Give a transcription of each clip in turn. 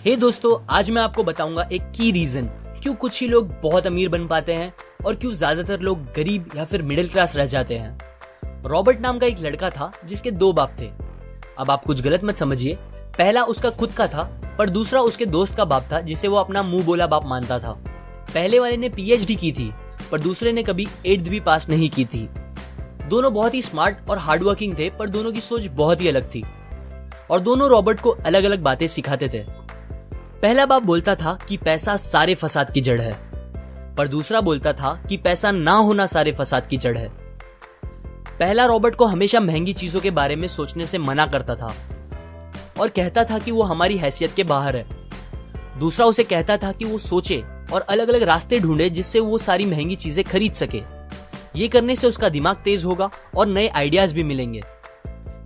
हे दोस्तों, आज मैं आपको बताऊंगा एक की रीजन क्यों कुछ ही लोग बहुत अमीर बन पाते हैं और क्यों ज्यादातर लोग गरीब या फिर मिडिल क्लास रह जाते हैं। रॉबर्ट नाम का एक लड़का था जिसके दो बाप थे। अब आप कुछ गलत मत समझिए, पहला उसका खुद का था पर दूसरा उसके दोस्त का बाप था जिसे वो अपना मुंह बोला बाप मानता था। पहले वाले ने पीएचडी की थी पर दूसरे ने कभी 8th भी पास नहीं की थी। दोनों बहुत ही स्मार्ट और हार्डवर्किंग थे पर दोनों की सोच बहुत ही अलग थी और दोनों रॉबर्ट को अलग अलग बातें सिखाते थे। पहला बाप बोलता था कि पैसा सारे फसाद की जड़ है, पर दूसरा बोलता था कि पैसा ना होना सारे फसाद की जड़ है। पहला रॉबर्ट को हमेशा महंगी चीजों के बारे में सोचने से मना करता था और कहता था कि वो हमारी हैसियत के बाहर है। दूसरा उसे कहता था कि वो सोचे और अलग अलग रास्ते ढूंढे जिससे वो सारी महंगी चीजें खरीद सके। ये करने से उसका दिमाग तेज होगा और नए आइडियाज भी मिलेंगे।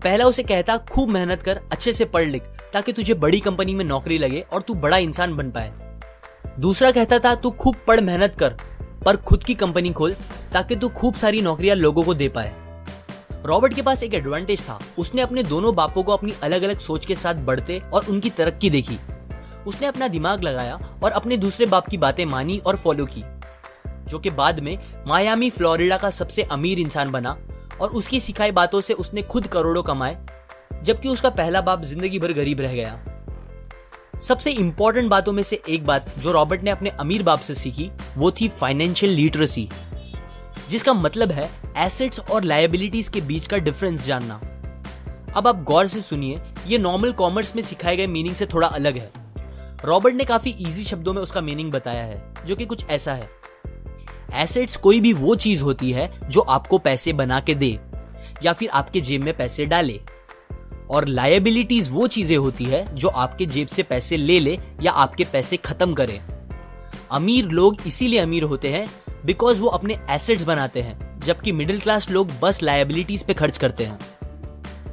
पहला उसे कहता खूब मेहनत कर, अच्छे से पढ़ लिख ताकि तुझे बड़ी कंपनी में नौकरी लगे और तू बड़ा इंसान बन पाए। दूसरा कहता था तू खूब पढ़ मेहनत कर पर खुद की कंपनी खोल ताकि तू खूब सारी नौकरियां लोगों को दे पाए। रॉबर्ट के पास एक एडवांटेज था, उसने अपने दोनों बापों को अपनी अलग अलग सोच के साथ बढ़ते और उनकी तरक्की देखी। उसने अपना दिमाग लगाया और अपने दूसरे बाप की बातें मानी और फॉलो की, जो कि बाद में मायामी फ्लोरिडा का सबसे अमीर इंसान बना और उसकी सिखाई बातों से उसने खुद करोड़ों कमाए, जबकि उसका पहला बाप जिंदगी भर गरीब रह गया। सबसे इंपॉर्टेंट बातों में से एक बात जो रॉबर्ट ने अपने अमीर बाप से सीखी वो थी फाइनेंशियल लिटरेसी, जिसका मतलब है एसेट्स और लायबिलिटीज के बीच का डिफरेंस जानना। अब आप गौर से सुनिए, ये नॉर्मल कॉमर्स में सिखाए गए मीनिंग से थोड़ा अलग है। रॉबर्ट ने काफी इजी शब्दों में उसका मीनिंग बताया है, जो कि कुछ ऐसा है। एसेट्स कोई भी वो चीज होती है जो आपको पैसे बना के दे या फिर आपके जेब में पैसे डाले, और लायबिलिटीज वो चीजें होती है जो आपके जेब से पैसे ले ले या आपके पैसे खत्म करे। अमीर लोग इसीलिए अमीर होते हैं बिकॉज वो अपने एसेट्स बनाते हैं, जबकि मिडिल क्लास लोग बस लायबिलिटीज पे खर्च करते हैं।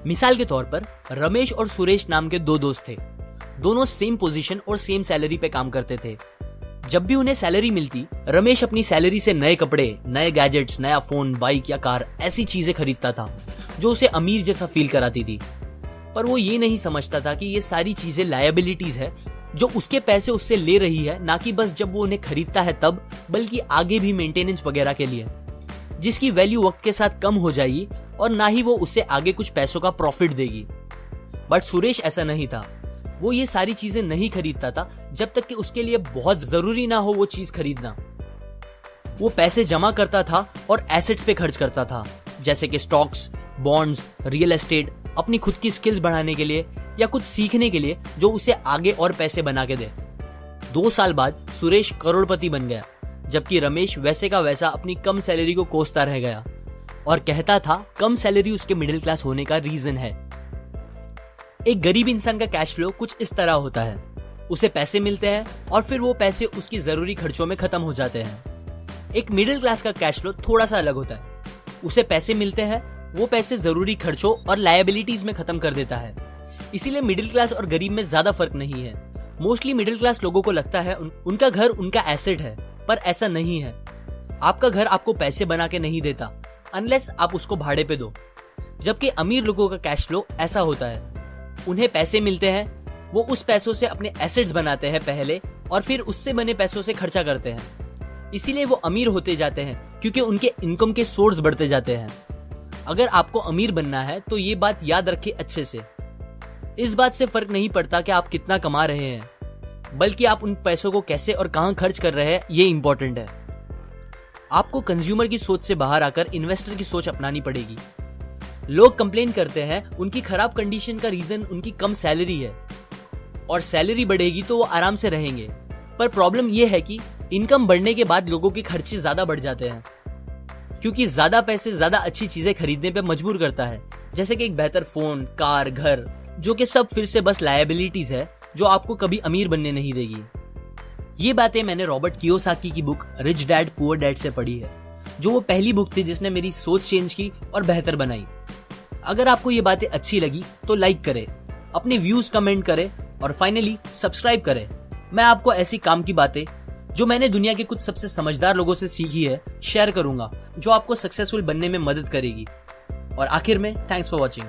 मिसाल के तौर पर रमेश और सुरेश नाम के दो दोस्त थे। दोनों सेम पोजीशन और सेम सैलरी पे काम करते थे। जब भी उन्हें सैलरी मिलती, रमेश अपनी सैलरी से नए कपड़े, नए गैजेट्स, नया फोन, बाइक या कार ऐसी चीजें खरीदता था जो उसे अमीर जैसा फील कराती थी। पर वो ये नहीं समझता था कि ये सारी चीजें लायबिलिटीज है जो उसके पैसे उससे ले रही है, ना कि बस जब वो उन्हें खरीदता है तब, बल्कि आगे भी मेंटेनेंस वगैरह के लिए, जिसकी वैल्यू वक्त के साथ कम हो जाएगी और ना ही वो उससे आगे कुछ पैसों का प्रॉफिट देगी। बट सुरेश ऐसा नहीं था। वो ये सारी चीजें नहीं खरीदता था जब तक कि उसके लिए बहुत जरूरी ना हो वो चीज खरीदना। वो पैसे जमा करता था और एसेट्स पे खर्च करता था, जैसे कि स्टॉक्स, बॉन्ड्स, रियल एस्टेट, अपनी खुद की स्किल्स बढ़ाने के लिए या कुछ सीखने के लिए जो उसे आगे और पैसे बना के दे। 2 साल बाद सुरेश करोड़पति बन गया, जबकि रमेश वैसे का वैसा अपनी कम सैलरी को कोसता रह गया और कहता था कम सैलरी उसके मिडिल क्लास होने का रीजन है। एक गरीब इंसान का कैश फ्लो कुछ इस तरह होता है, उसे पैसे मिलते हैं और फिर वो पैसे उसकी जरूरी खर्चों में खत्म हो जाते हैं। एक मिडिल क्लास का कैश फ्लो थोड़ा सा अलग होता है, उसे पैसे मिलते हैं, वो पैसे जरूरी खर्चों और लायबिलिटीज में खत्म कर देता है। इसीलिए मिडिल क्लास और गरीब में ज्यादा फर्क नहीं है। मोस्टली मिडिल क्लास लोगों को लगता है उनका घर उनका एसेट है, पर ऐसा नहीं है। आपका घर आपको पैसे बना के नहीं देता अनलेस आप उसको भाड़े पे दो, जबकि अमीर लोगों का कैश फ्लो ऐसा होता है। उन्हें पैसे मिलते हैं, वो उस पैसों से अपने एसेट्स बनाते हैं पहले और फिर उससे बने पैसों से खर्चा करते हैं। इसीलिए वो अमीर होते जाते हैं क्योंकि उनके इनकम के सोर्स बढ़ते जाते हैं। अगर आपको अमीर बनना है तो ये बात याद रखिए अच्छे से। इस बात से फर्क नहीं पड़ता कि आप कितना कमा रहे हैं, बल्कि आप उन पैसों को कैसे और कहां खर्च कर रहे हैं, ये इंपॉर्टेंट है। आपको कंज्यूमर की सोच से बाहर आकर इन्वेस्टर की सोच अपनानी पड़ेगी। लोग कंप्लेन करते हैं उनकी खराब कंडीशन का रीजन उनकी कम सैलरी है और सैलरी बढ़ेगी तो वो आराम से रहेंगे, पर प्रॉब्लम ये है कि इनकम बढ़ने के बाद लोगों के खर्चे ज्यादा बढ़ जाते हैं, क्योंकि ज्यादा पैसे ज्यादा अच्छी चीजें खरीदने पे मजबूर करता है, जैसे कि एक बेहतर फोन, कार, घर, जो कि सब फिर से बस लायबिलिटीज है जो आपको कभी अमीर बनने नहीं देगी। ये बातें मैंने रॉबर्ट कियोसाकी की book rich dad poor dad से पढ़ी है, जो वो पहली बुक थी जिसने मेरी सोच चेंज की और बेहतर बनाई। अगर आपको ये बातें अच्छी लगी तो लाइक करें, अपने व्यूज कमेंट करें और फाइनली सब्सक्राइब करें। मैं आपको ऐसी काम की बातें जो मैंने दुनिया के कुछ सबसे समझदार लोगों से सीखी है शेयर करूंगा, जो आपको सक्सेसफुल बनने में मदद करेगी। और आखिर में थैंक्स फॉर वॉचिंग।